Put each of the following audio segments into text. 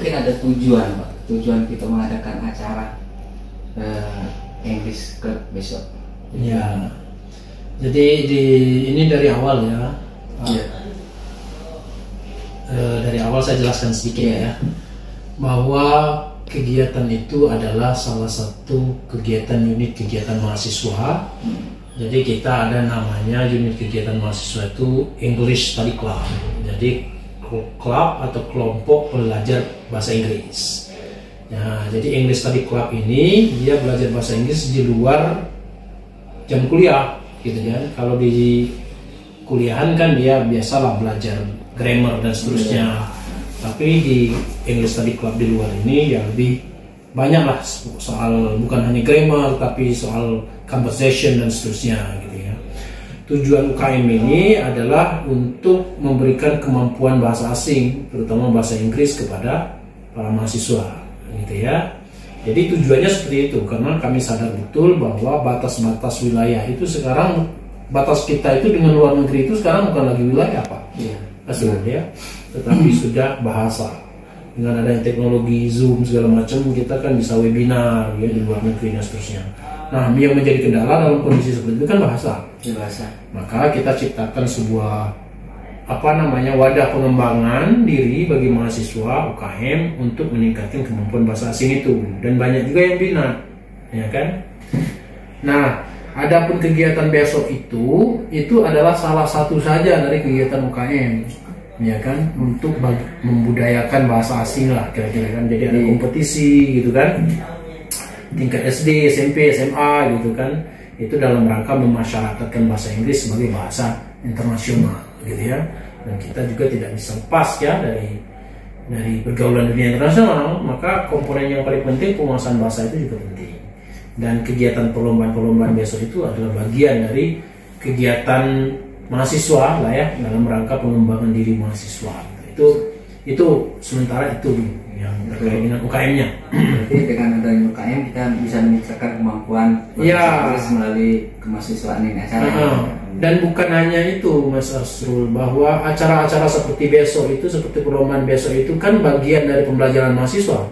mungkin ada tujuan Pak, tujuan kita mengadakan acara English Club besok. Ya, jadi ini dari awal ya. Iya. Dari awal saya jelaskan sedikit ya, bahwa kegiatan itu adalah salah satu kegiatan unit kegiatan mahasiswa. Jadi kita ada namanya unit kegiatan mahasiswa itu English Study Club. Jadi klub atau kelompok belajar bahasa Inggris. Nah, jadi English Study Club ini dia belajar bahasa Inggris di luar jam kuliah, gitu kan. Kalau di kuliahan kan dia biasalah belajar grammar dan seterusnya. Tapi di English Study Club di luar ini ya lebih banyak lah soal, bukan hanya grammar tapi soal conversation dan seterusnya gitu ya. Tujuan UKM ini adalah untuk memberikan kemampuan bahasa asing, terutama bahasa Inggris kepada para mahasiswa gitu ya. Jadi tujuannya seperti itu, karena kami sadar betul bahwa batas-batas wilayah itu sekarang, batas kita itu dengan luar negeri itu sekarang bukan lagi wilayah Pak, ya, tetapi sudah bahasa. Dengan adanya teknologi Zoom segala macam, kita kan bisa webinar ya di luar negeri dan seterusnya. Nah, yang menjadi kendala dalam kondisi seperti itu kan bahasa. Maka kita ciptakan sebuah wadah pengembangan diri bagi mahasiswa UKM untuk meningkatkan kemampuan bahasa asing itu, dan banyak juga yang minat, ya kan? Nah, adapun kegiatan besok itu adalah salah satu saja dari kegiatan UKM, ya kan, untuk membudayakan bahasa asing lah kira-kira kan. Jadi ada kompetisi gitu kan, tingkat SD, SMP, SMA gitu kan, itu dalam rangka memasyarakatkan bahasa Inggris sebagai bahasa internasional gitu ya. Dan kita juga tidak bisa lepas ya dari pergaulan dunia internasional, maka komponen yang paling penting penguasaan bahasa itu juga penting. Dan kegiatan perlombaan-perlombaan besok itu adalah bagian dari kegiatan mahasiswa lah ya, dalam rangka pengembangan diri mahasiswa. Itu sementara itu yang terkait dengan UKM-nya. Jadi dengan adanya UKM kita bisa meningkatkan kemampuan melalui kemahasiswaan ini acara. Dan bukan hanya itu Mas Asrul, bahwa acara-acara seperti besok itu, seperti perlombaan besok itu kan bagian dari pembelajaran mahasiswa.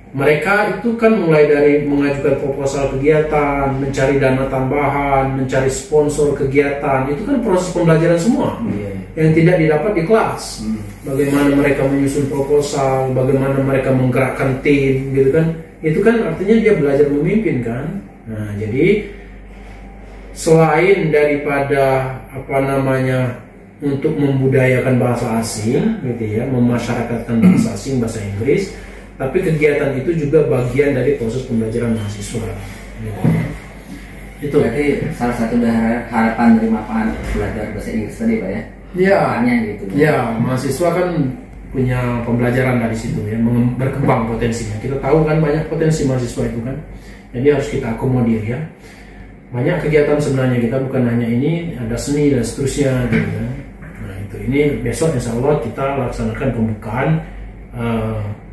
Mereka itu kan mulai dari mengajukan proposal kegiatan, mencari dana tambahan, mencari sponsor kegiatan, itu kan proses pembelajaran semua yang tidak didapat di kelas. Bagaimana mereka menyusun proposal, bagaimana mereka menggerakkan tim, gitu kan? Itu kan artinya dia belajar memimpin kan. Nah, jadi selain daripada untuk membudayakan bahasa asing, gitu ya, memasyarakatkan bahasa asing, bahasa Inggris. Tapi kegiatan itu juga bagian dari proses pembelajaran mahasiswa. Itu. Berarti salah satu harapan dari manfaat belajar bahasa Inggris tadi Pak ya? Gitu. Ya, mahasiswa kan punya pembelajaran dari situ ya, berkembang potensinya. Kita tahu kan banyak potensi mahasiswa itu kan. Jadi harus kita akomodir ya. Banyak kegiatan sebenarnya kita, bukan hanya ini, ada seni dan seterusnya gitu ya. Nah, itu ini besok insya Allah kita laksanakan pembukaan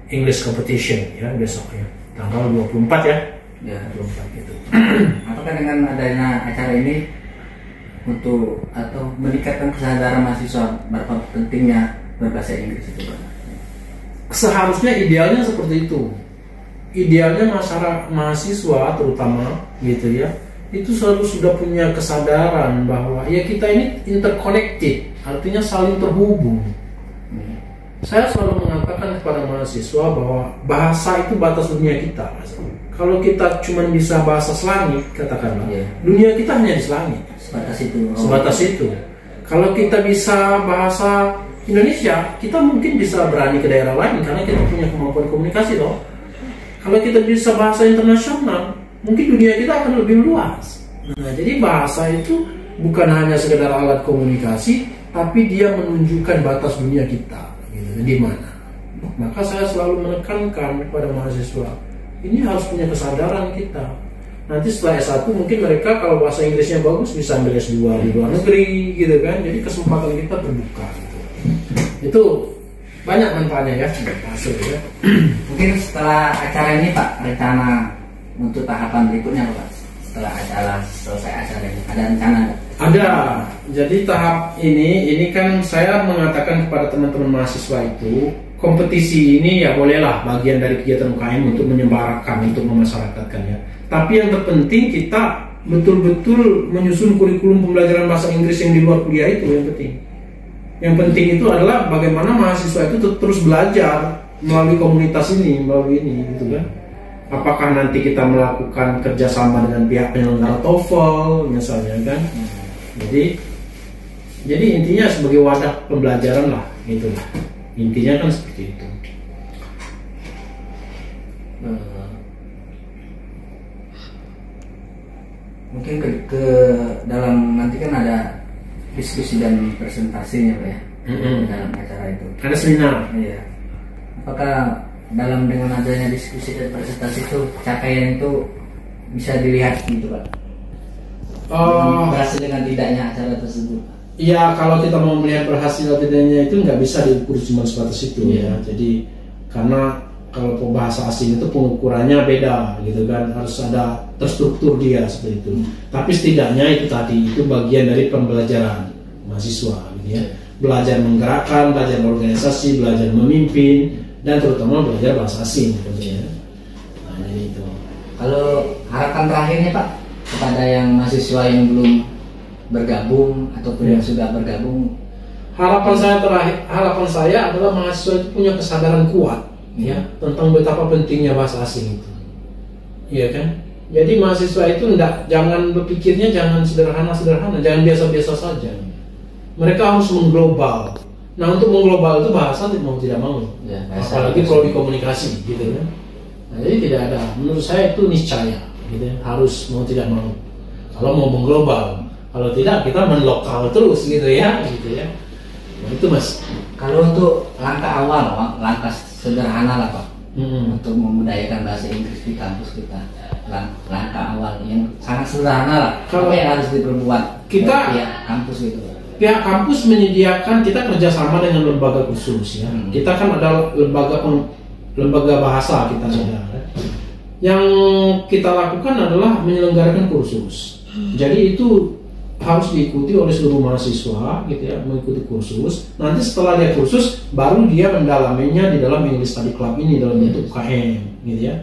English competition ya besok ya, tanggal 24 ya. 24 gitu. Apakah dengan adanya acara ini untuk atau meningkatkan kesadaran mahasiswa berapa pentingnya berbahasa Inggris itu Pak? Seharusnya idealnya seperti itu. Idealnya mahasiswa terutama gitu ya, itu selalu sudah punya kesadaran bahwa ya kita ini interconnected, artinya saling terhubung. Saya selalu mengatakan kepada mahasiswa bahwa bahasa itu batas dunia kita. Kalau kita cuma bisa bahasa selangit, katakanlah, dunia kita hanya di selangit. Sebatas itu. Kalau kita bisa bahasa Indonesia, kita mungkin bisa berani ke daerah lain karena kita punya kemampuan komunikasi loh. Kalau kita bisa bahasa internasional, mungkin dunia kita akan lebih luas. Nah, jadi bahasa itu bukan hanya sekedar alat komunikasi, tapi dia menunjukkan batas dunia kita. Di mana? Maka saya selalu menekankan kepada mahasiswa, ini harus punya kesadaran kita. Nanti setelah S1 mungkin mereka kalau bahasa Inggrisnya bagus bisa ambil S2 di luar negeri gitu kan. Jadi kesempatan kita terbuka gitu. Itu banyak manfaatnya ya, masuk ya. Mungkin setelah acara ini Pak, rencana untuk tahapan berikutnya Pak, setelah acara selesai acara ini ada rencana nggak? Ada. Jadi tahap ini kan saya mengatakan kepada teman-teman mahasiswa itu kompetisi ini ya bolehlah bagian dari kegiatan UKM untuk menyembarakan, untuk memasyarakatkan ya. Tapi yang terpenting kita betul-betul menyusun kurikulum pembelajaran bahasa Inggris yang di luar kuliah itu yang penting. Yang penting itu adalah bagaimana mahasiswa itu terus belajar melalui komunitas ini, melalui ini gitu kan. Apakah nanti kita melakukan kerjasama dengan pihak penyelenggara TOEFL misalnya kan. Jadi intinya sebagai wadah pembelajaran lah gitu lah. Intinya kan seperti itu. Mungkin ke dalam nanti kan ada diskusi dan presentasinya Pak ya, dalam acara itu. Ada seminar. Iya. Apakah dalam dengan adanya diskusi dan presentasi itu capaian itu bisa dilihat gitu Pak? Berhasil dengan tidaknya acara tersebut? Iya, kalau kita mau melihat berhasil atau tidaknya itu nggak bisa diukur cuma sebatas itu ya. Jadi karena kalau bahasa asing itu pengukurannya beda gitu kan, harus ada terstruktur dia seperti itu. Tapi setidaknya itu tadi itu bagian dari pembelajaran mahasiswa gitu ya. Belajar menggerakkan, belajar berorganisasi, belajar memimpin, dan terutama belajar bahasa asing tentunya. Nah, jadi itu. Kalau harapan terakhirnya Pak kepada yang mahasiswa yang belum bergabung ataupun yang sudah bergabung, harapan saya adalah mahasiswa itu punya kesadaran kuat ya tentang betapa pentingnya bahasa asing itu, iya kan? Jadi mahasiswa itu jangan berpikirnya jangan sederhana, jangan biasa saja. Mereka harus mengglobal. Nah, untuk mengglobal itu bahasa mau tidak mau, ya, apalagi kalau dikomunikasi gitu kan. Nah, jadi tidak ada, menurut saya itu niscaya gitu, harus mau tidak mau. Kalau mau mengglobal, kalau tidak kita menlokal terus gitu ya. Nah, itu Mas. Kalau untuk langkah awal, langkah sederhana lah Pak, untuk membudayakan bahasa Inggris di kampus kita, langkah awal yang sangat sederhana lah. Kalau yang harus diperbuat kita pihak kampus gitu. Pihak kampus menyediakan, kita kerjasama dengan lembaga khusus ya. Kita kan ada lembaga bahasa kita sudah. Yang kita lakukan adalah menyelenggarakan kursus. Jadi itu harus diikuti oleh seluruh mahasiswa gitu ya, mengikuti kursus. Nanti setelah dia kursus baru dia mendalaminya di dalam English Study Club ini dalam bentuk UKM gitu ya.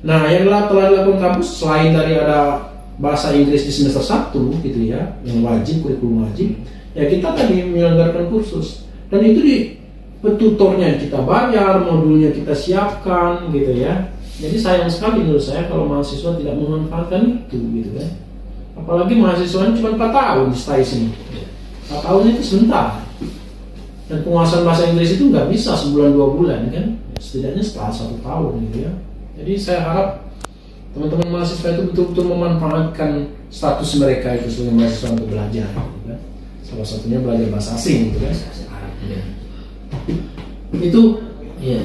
Nah, yang telah dilakukan kampus selain dari ada bahasa Inggris di semester 1 gitu ya, yang wajib, kurikulum wajib, ya kita tadi menyelenggarakan kursus. Dan itu di tutornya kita bayar, modulnya kita siapkan gitu ya. Jadi sayang sekali menurut saya kalau mahasiswa tidak memanfaatkan itu gitu kan. Apalagi mahasiswanya cuma 4 tahun di STAI sini. 4 tahun itu sebentar. Dan penguasaan bahasa Inggris itu nggak bisa sebulan 2 bulan kan. Setidaknya setelah 1 tahun gitu ya. Jadi saya harap teman-teman mahasiswa itu betul-betul memanfaatkan status mereka itu sebagai mahasiswa untuk belajar gitu kan. Salah satunya belajar bahasa asing gitu kan. Itu iya.